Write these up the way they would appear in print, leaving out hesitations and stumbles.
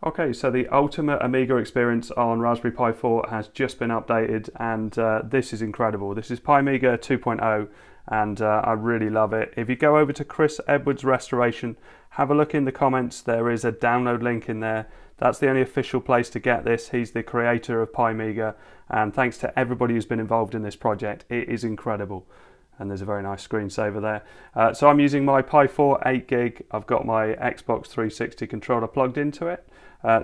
Okay, so the ultimate Amiga experience on Raspberry Pi 4 has just been updated, and this is incredible. This is Pimiga 2.0, and I really love it. If you go over to Chris Edwards Restoration, have a look in the comments. There is a download link in there. That's the only official place to get this. He's the creator of Pymega, and thanks to everybody who's been involved in this project. It is incredible. And there's a very nice screensaver there. So I'm using my Pi 4 8 gig. I've got my Xbox 360 controller plugged into it.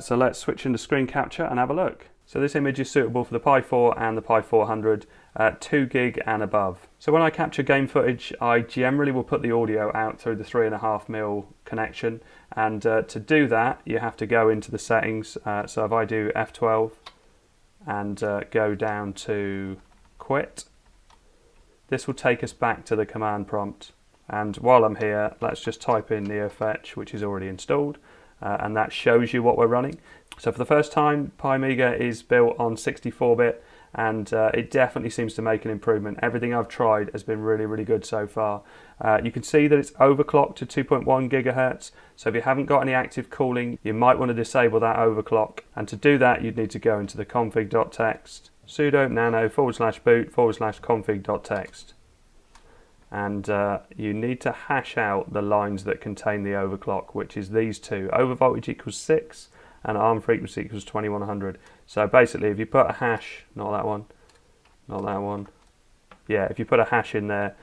So let's switch into screen capture and have a look. So this image is suitable for the Pi 4 and the Pi 400, 2 gig and above. So when I capture game footage, I generally will put the audio out through the 3.5mm connection. And to do that, you have to go into the settings. So if I do F12 and go down to quit, this will take us back to the command prompt. And while I'm here, let's just type in NeoFetch, which is already installed. And that shows you what we're running. So for the first time, Pymega is built on 64-bit, and it definitely seems to make an improvement. Everything I've tried has been really, really good so far. You can see that it's overclocked to 2.1 gigahertz. So if you haven't got any active cooling, you might want to disable that overclock. And to do that, you'd need to go into the config.txt, sudo nano /boot /config.txt. And you need to hash out the lines that contain the overclock, which is these two. Overvoltage equals 6 and arm frequency equals 2100. So basically if you put a hash, not that one, yeah, if you put a hash in there,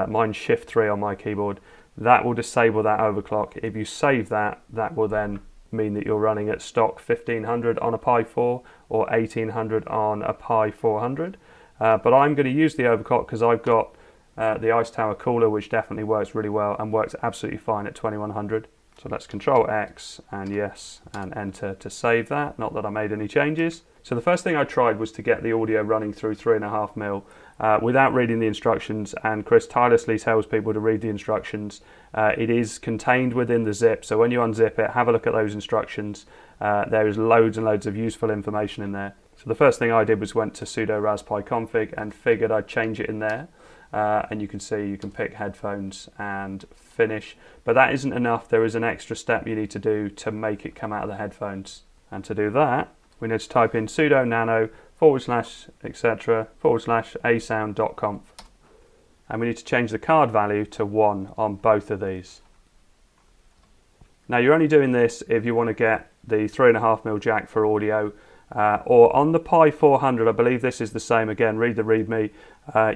mine's shift 3 on my keyboard, that will disable that overclock. If you save that, that will then mean that you're running at stock 1500 on a Pi 4 or 1800 on a Pi 400. But I'm going to use the overclock because I've got the Ice Tower cooler, which definitely works really well and works absolutely fine at 2100. So let's Control X and yes and enter to save that. Not that I made any changes. So the first thing I tried was to get the audio running through 3.5mm without reading the instructions, and Chris tirelessly tells people to read the instructions. It is contained within the zip, so when you unzip it, have a look at those instructions. There is loads and loads of useful information in there. So the first thing I did was went to sudo raspi config and figured I'd change it in there. And you can see you can pick headphones and finish, but that isn't enough. There is an extra step you need to do to make it come out of the headphones, and to do that we need to type in sudo nano /etc /asound.conf, and we need to change the card value to 1 on both of these. Now you're only doing this if you want to get the 3.5mm jack for audio, or on the Pi 400, I believe this is the same. Again, read the README.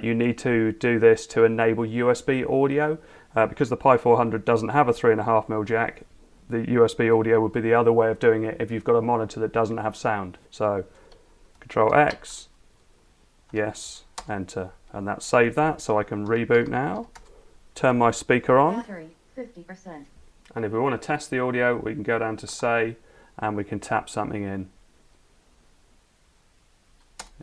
You need to do this to enable USB audio. Because the Pi 400 doesn't have a 3.5mm jack, the USB audio would be the other way of doing it if you've got a monitor that doesn't have sound. So Control X, yes, enter, and that saved that. So I can reboot now, turn my speaker on. Battery 50%. And if we want to test the audio, we can go down to say, and we can tap something in.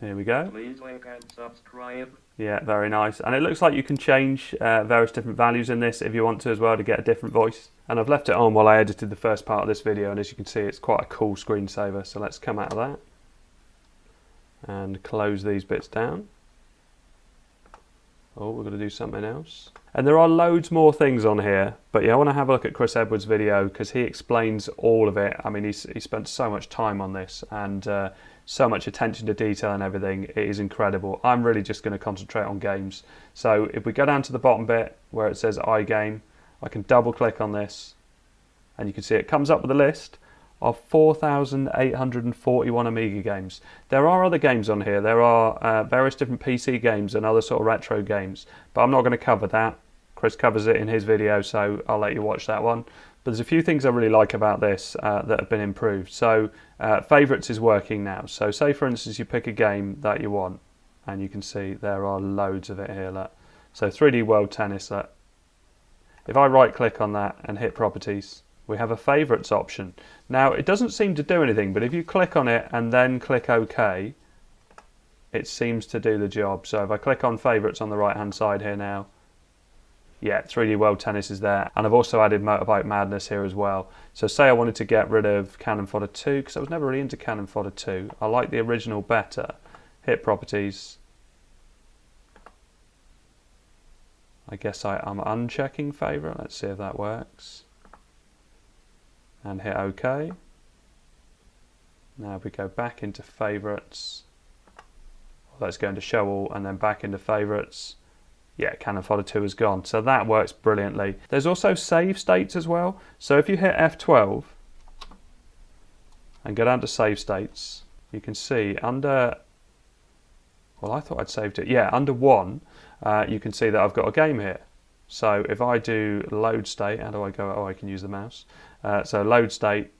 Here we go. Please like and subscribe. Yeah, very nice. And it looks like you can change various different values in this if you want to as well to get a different voice. And I've left it on while I edited the first part of this video, and as you can see, it's quite a cool screensaver. So let's come out of that and close these bits down. Oh, we're going to do something else. And there are loads more things on here, but yeah, I want to have a look at Chris Edwards' video because he explains all of it. I mean, he spent so much time on this and so much attention to detail and everything. It is incredible. I'm really just going to concentrate on games. So if we go down to the bottom bit where it says iGame, I can double click on this and you can see it comes up with a list of 4,841 Amiga games. There are other games on here. There are various different PC games and other sort of retro games, but I'm not going to cover that. Chris covers it in his video, so I'll let you watch that one. But there's a few things I really like about this that have been improved. So favourites is working now. So say for instance you pick a game that you want, and you can see there are loads of it here. Look. So 3D World Tennis. Look. If I right click on that and hit properties, we have a favourites option. Now it doesn't seem to do anything, but if you click on it and then click OK, it seems to do the job. So if I click on favourites on the right hand side here now, yeah, 3D World Tennis is there. And I've also added Motorbike Madness here as well. So say I wanted to get rid of Cannon Fodder 2, because I was never really into Cannon Fodder 2. I like the original better. Hit properties. I guess I'm unchecking favourite. Let's see if that works. And hit OK. Now we go back into favourites. Let's go into show all and then back into favourites. Yeah, Cannon Fodder 2 is gone. So that works brilliantly. There's also save states as well. So if you hit F12 and go down to save states, you can see under, well, I thought I'd saved it. Yeah, under 1, you can see that I've got a game here. So if I do load state, how do I go? Oh, I can use the mouse. So load state,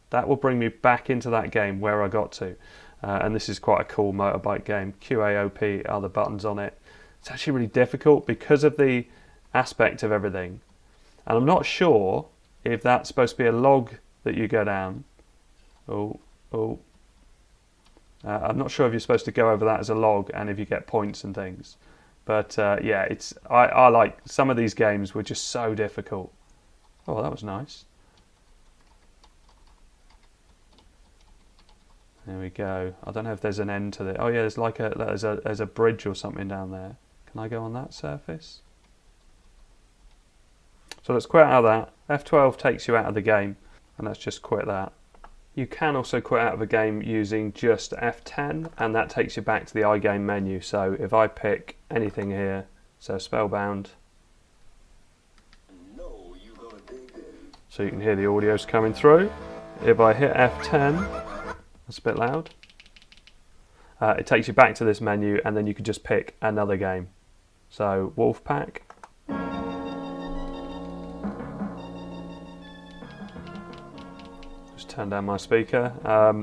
that will bring me back into that game where I got to. And this is quite a cool motorbike game. QAOP are the buttons on it. It's actually really difficult because of the aspect of everything. And I'm not sure if that's supposed to be a log that you go down. I'm not sure if you're supposed to go over that as a log and if you get points and things. But yeah, I like some of these games were just so difficult. Oh, that was nice. There we go. I don't know if there's an end to it. Oh yeah, there's like there's a bridge or something down there. Can I go on that surface? So let's quit out of that. F12 takes you out of the game, and let's just quit that. You can also quit out of a game using just F10, and that takes you back to the iGame menu. So if I pick anything here, so Spellbound, so you can hear the audio's coming through. If I hit F10, that's a bit loud. It takes you back to this menu, and then you can just pick another game. So Wolfpack. Just turn down my speaker.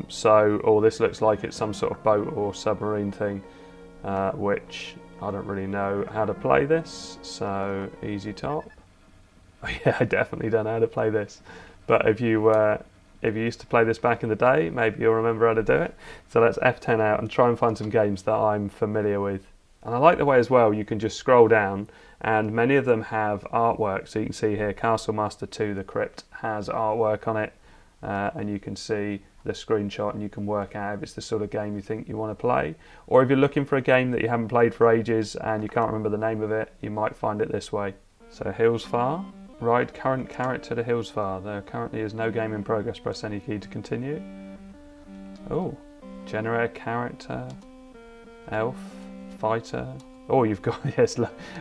This looks like it's some sort of boat or submarine thing, which I don't really know how to play this. So easy top. Oh, yeah, I definitely don't know how to play this. But if you used to play this back in the day, maybe you'll remember how to do it. So let's F10 out and try and find some games that I'm familiar with. And I like the way as well you can just scroll down, and many of them have artwork. So you can see here Castle Master 2, The Crypt, has artwork on it, and you can see the screenshot and you can work out if it's the sort of game you think you want to play. Or if you're looking for a game that you haven't played for ages and you can't remember the name of it, you might find it this way. So Hills Far. Ride current character to Hills Far. There currently is no game in progress. Press any key to continue. Oh, generate character, elf, fighter. Oh, you've got, yes,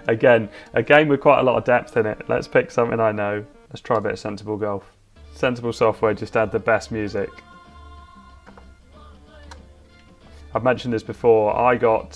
again, a game with quite a lot of depth in it. Let's pick something I know. Let's try a bit of Sensible Golf. Sensible Software just add the best music. I've mentioned this before. I got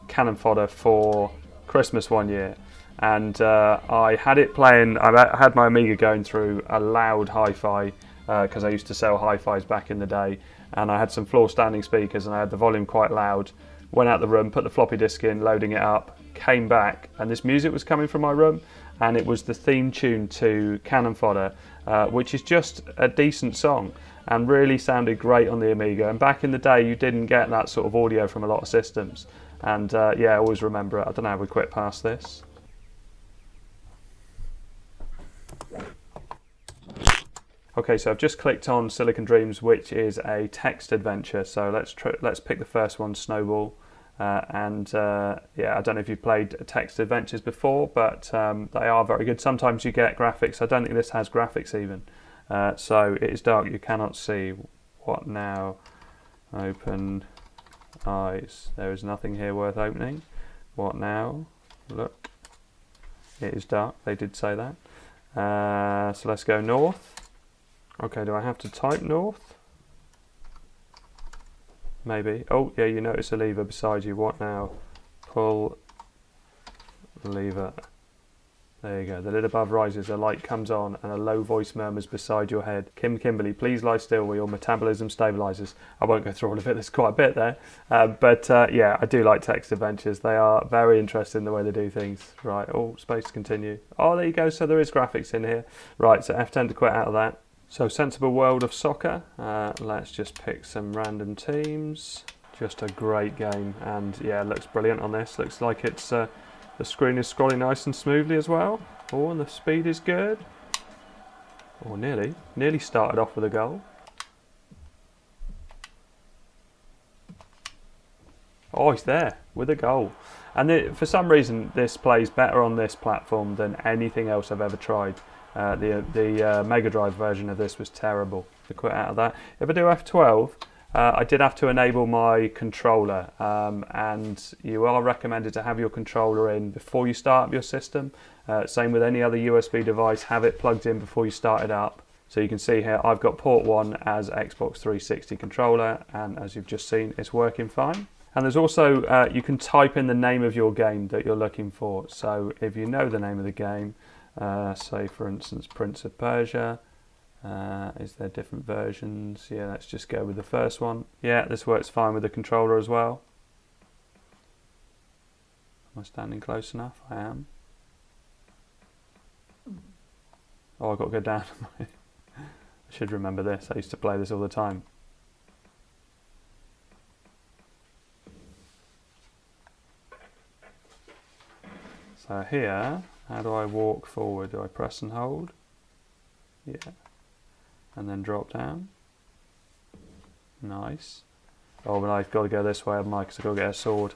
Cannon Fodder for Christmas one year. And I had it playing, I had my Amiga going through a loud hi-fi because I used to sell hi-fis back in the day, and I had some floor standing speakers and I had the volume quite loud. Went out the room, put the floppy disk in, loading it up, came back, and this music was coming from my room, and it was the theme tune to Cannon Fodder, which is just a decent song and really sounded great on the Amiga. And back in the day you didn't get that sort of audio from a lot of systems, and yeah, I always remember it. I don't know how we quit past this. Okay, so I've just clicked on Silicon Dreams, which is a text adventure. So let's pick the first one, Snowball. Yeah, I don't know if you've played text adventures before, but they are very good. Sometimes you get graphics. I don't think this has graphics even. So it is dark. You cannot see. What now? Open eyes. There is nothing here worth opening. What now? Look. It is dark. They did say that. So let's go north. Okay, do I have to type north? Maybe. Oh, yeah, you notice a lever beside you. What now? Pull lever. There you go. The lid above rises, a light comes on, and a low voice murmurs beside your head. Kimberly, please lie still while your metabolism stabilises. I won't go through all of it. There's quite a bit there. Yeah, I do like text adventures. They are very interesting the way they do things. Right, oh, space to continue. Oh, there you go. So there is graphics in here. Right, so F10 to quit out of that. So Sensible World of Soccer, let's just pick some random teams. Just a great game, and yeah, it looks brilliant on this. Looks like it's the screen is scrolling nice and smoothly as well. Oh, and the speed is good. Oh, nearly started off with a goal. Oh, he's there with a goal. And for some reason, this plays better on this platform than anything else I've ever tried. The Mega Drive version of this was terrible. To quit out of that. If I do F12, I did have to enable my controller, and you are recommended to have your controller in before you start up your system. Same with any other USB device, have it plugged in before you start it up. So you can see here I've got port 1 as Xbox 360 controller, and as you've just seen, it's working fine. And there's also, you can type in the name of your game that you're looking for. So if you know the name of the game, say for instance Prince of Persia, is there different versions? Yeah, let's just go with the first one. Yeah, this works fine with the controller as well. Am I standing close enough? I am. Oh, I've got to go down. I should remember this. I used to play this all the time. So here, how do I walk forward? Do I press and hold? Yeah. And then drop down. Nice. Oh, but I've got to go this way, haven't I? Because I've got to get a sword.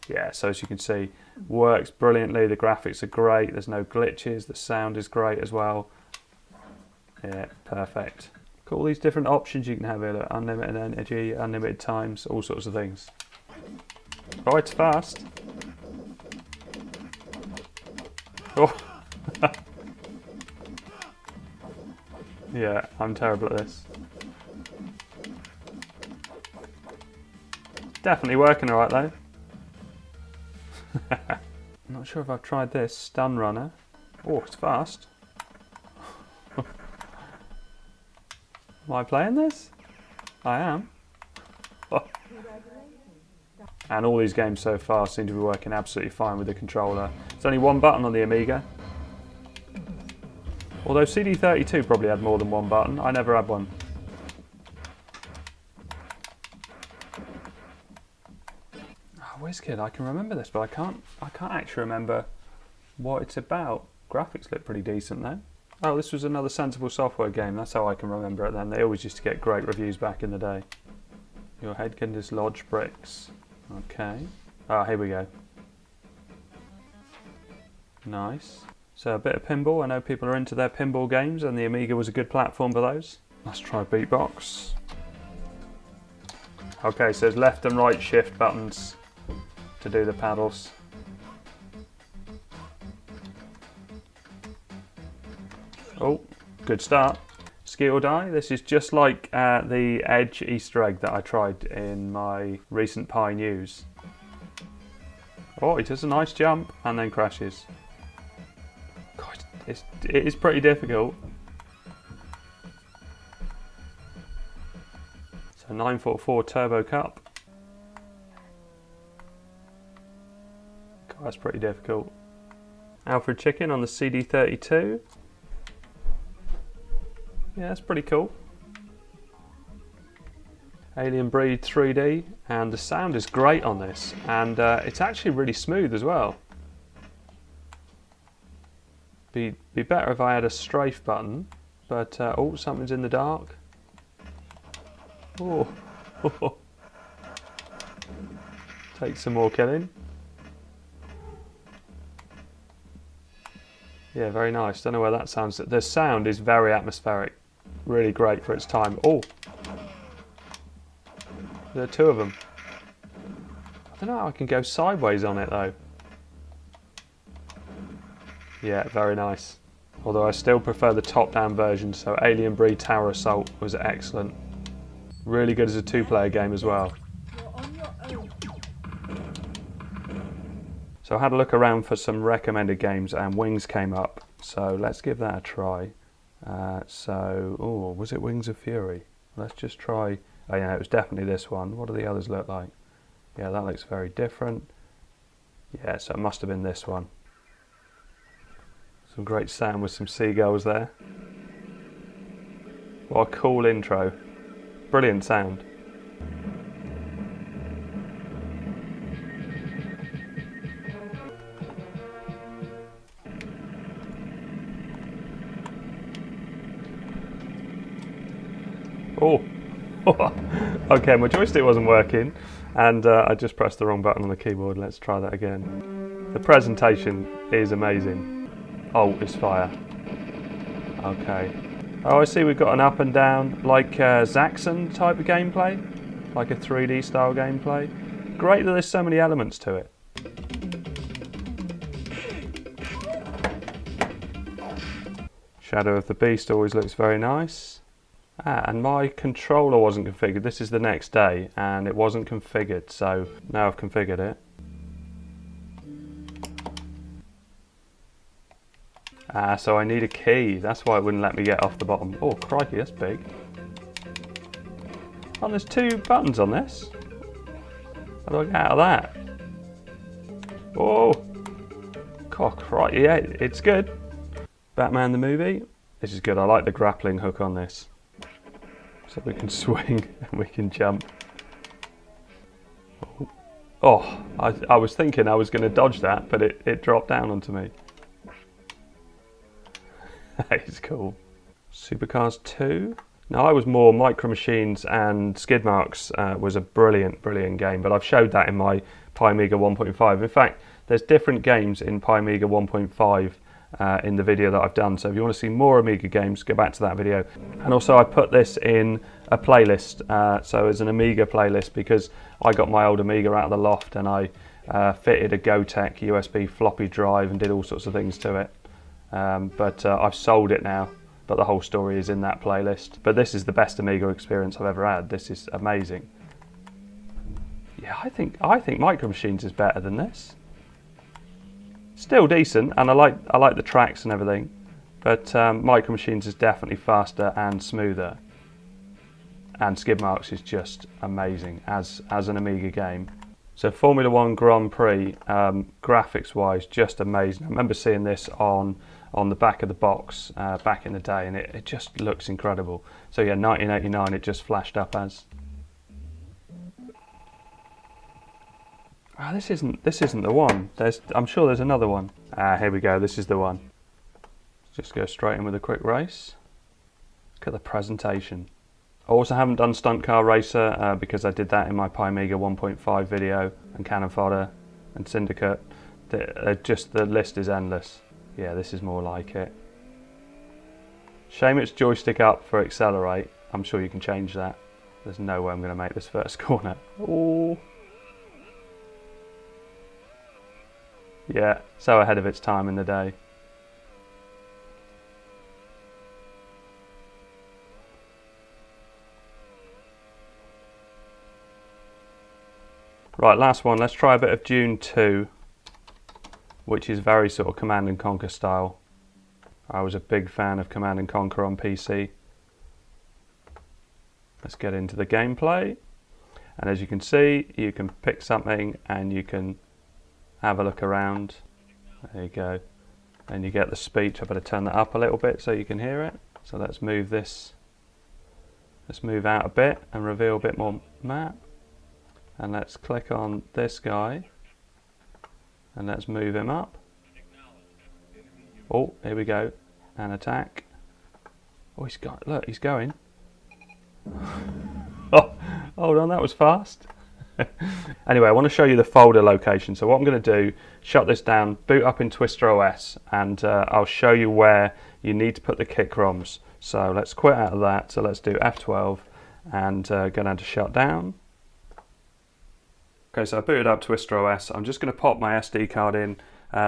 Yeah, so as you can see, works brilliantly. The graphics are great. There's no glitches. The sound is great as well. Yeah, perfect. Got all these different options you can have here. Look, unlimited energy, unlimited times, all sorts of things. Oh, it's fast. Oh. Yeah, I'm terrible at this. Definitely working alright though. I'm not sure if I've tried this stun runner. Oh, it's fast. Am I playing this? I am. Oh. And all these games so far seem to be working absolutely fine with the controller. There's only one button on the Amiga. Although CD32 probably had more than one button. I never had one. Oh, WizKid, I can remember this, but I can't actually remember what it's about. Graphics look pretty decent though. Oh, this was another Sensible Software game. That's how I can remember it then. They always used to get great reviews back in the day. Your head can dislodge bricks. Okay. Ah, here we go. Nice. So a bit of pinball. I know people are into their pinball games, and the Amiga was a good platform for those. Let's try beatbox. Okay, so there's left and right shift buttons to do the paddles. Oh, good start. Ski or die. This is just like the Edge Easter egg that I tried in my recent Pi News. Oh, he does a nice jump and then crashes. God, it is pretty difficult. So 944 Turbo Cup. God, that's pretty difficult. Alfred Chicken on the CD32. Yeah, that's pretty cool. Alien Breed 3D, and the sound is great on this, and it's actually really smooth as well. Be better if I had a strafe button, but oh, something's in the dark. Oh, take some more killing. Yeah, very nice. Don't know where that sounds. The sound is very atmospheric. Really great for its time. Oh, there are two of them. I don't know how I can go sideways on it though. Yeah, very nice. Although I still prefer the top-down version, so Alien Breed Tower Assault was excellent. Really good as a two-player game as well. So I had a look around for some recommended games and Wings came up. So let's give that a try. Oh, was it Wings of Fury? Let's just try. Oh yeah, it was definitely this one. What do the others look like? Yeah, that looks very different. Yeah, so it must have been this one. Some great sound with some seagulls there. What a cool intro. Brilliant sound. Oh, okay, my joystick wasn't working and I just pressed the wrong button on the keyboard. Let's try that again. The presentation is amazing. Oh, it's fire. Okay. Oh, I see we've got an up and down, like Zaxxon type of gameplay. Like a 3D style gameplay. Great that there's so many elements to it. Shadow of the Beast always looks very nice. And my controller wasn't configured. This is the next day and it wasn't configured, so now I've configured it. So I need a key. That's why it wouldn't let me get off the bottom. Oh, crikey, that's big. Oh, there's 2 buttons on this. How do I get out of that? Oh, God, crikey, yeah, it's good. Batman the movie. This is good. I like the grappling hook on this. So we can swing and we can jump. Oh, I was thinking I was going to dodge that, but it dropped down onto me. That is cool. Supercars 2. Now I was more Micro Machines and Skid Marks was a brilliant game, but I've showed that in my Pymega 1.5. In fact, there's different games in Pymega 1.5 in the video that I've done, so if you want to see more Amiga games, go back to that video. And also I put this in a playlist, so as an Amiga playlist, because I got my old Amiga out of the loft and I fitted a Gotek USB floppy drive and did all sorts of things to it. But I've sold it now, but the whole story is in that playlist. But this is the best Amiga experience I've ever had. This is amazing. Yeah, I think Micro Machines is better than this. Still decent, and I like the tracks and everything, but Micro Machines is definitely faster and smoother. And Skid Marks is just amazing as an Amiga game. So Formula 1 Grand Prix, graphics wise, just amazing. I remember seeing this on the back of the box back in the day, and it just looks incredible. So yeah, 1989 it just flashed up as. Oh, this isn't the one. I'm sure there's another one. Here we go, this is the one. Just go straight in with a quick race. Look at the presentation. I also haven't done Stunt Car Racer because I did that in my Pymega 1.5 video, and Cannon Fodder and Syndicate. The list is endless. Yeah, this is more like it. Shame it's joystick up for accelerate. I'm sure you can change that. There's no way I'm going to make this first corner. Oh. Yeah, so ahead of its time in the day. Right, last one. Let's try a bit of Dune 2, which is very sort of Command and Conquer style. I was a big fan of Command and Conquer on PC. Let's get into the gameplay. And as you can see, you can pick something and you can have a look around. There you go. And you get the speech. I better turn that up a little bit so you can hear it. So let's move this. Let's move out a bit and reveal a bit more map. And let's click on this guy. And let's move him up. Oh, here we go. And attack. Oh, look, he's going. Oh, hold on, that was fast. Anyway, I want to show you the folder location. So what I'm going to do, shut this down, boot up in Twister OS, and I'll show you where you need to put the kick ROMs. So let's quit out of that. So let's do F12 and go down to shutdown. Okay, so I booted up Twister OS. I'm just going to pop my SD card in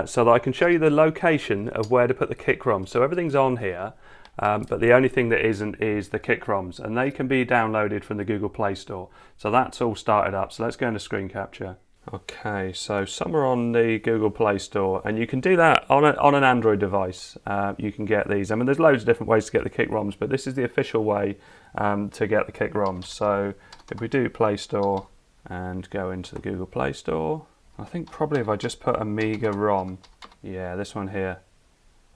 so that I can show you the location of where to put the kick ROMs. So everything's on here, but the only thing that isn't is the kick ROMs, and they can be downloaded from the Google Play Store. So that's all started up. So let's go into screen capture. Okay, so somewhere on the Google Play Store, and you can do that on an Android device. You can get these. I mean, there's loads of different ways to get the kick ROMs, but this is the official way to get the kick ROMs. So if we do Play Store and go into the Google Play Store, I think probably if I just put Amiga ROM, yeah, this one here,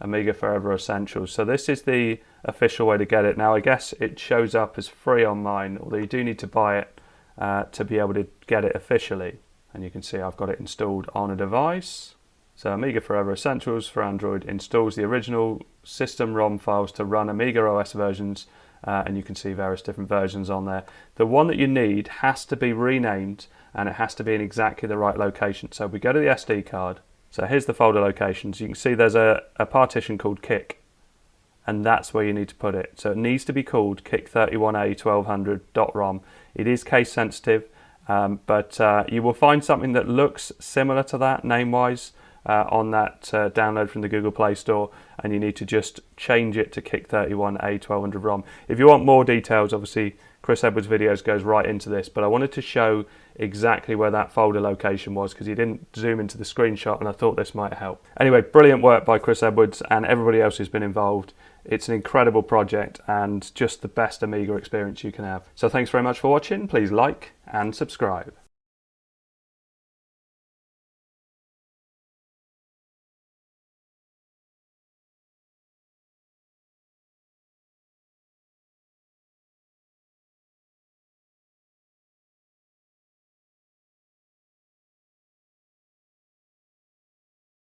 Amiga Forever Essentials. So this is the official way to get it. Now I guess it shows up as free on mine, although you do need to buy it to be able to get it officially. And you can see I've got it installed on a device. So Amiga Forever Essentials for Android installs the original system ROM files to run Amiga OS versions, and you can see various different versions on there. The one that you need has to be renamed, and it has to be in exactly the right location. So we go to the SD card. So here's the folder locations. You can see there's a partition called Kick, and that's where you need to put it. So it needs to be called Kick31A1200.ROM. It is case sensitive, but you will find something that looks similar to that name-wise on that download from the Google Play Store, and you need to just change it to Kick31A1200.ROM. If you want more details, obviously Chris Edwards' videos goes right into this, but I wanted to show exactly where that folder location was because he didn't zoom into the screenshot, and I thought this might help. Anyway, brilliant work by Chris Edwards and everybody else who's been involved. It's an incredible project and just the best Amiga experience you can have. So thanks very much for watching. Please like and subscribe.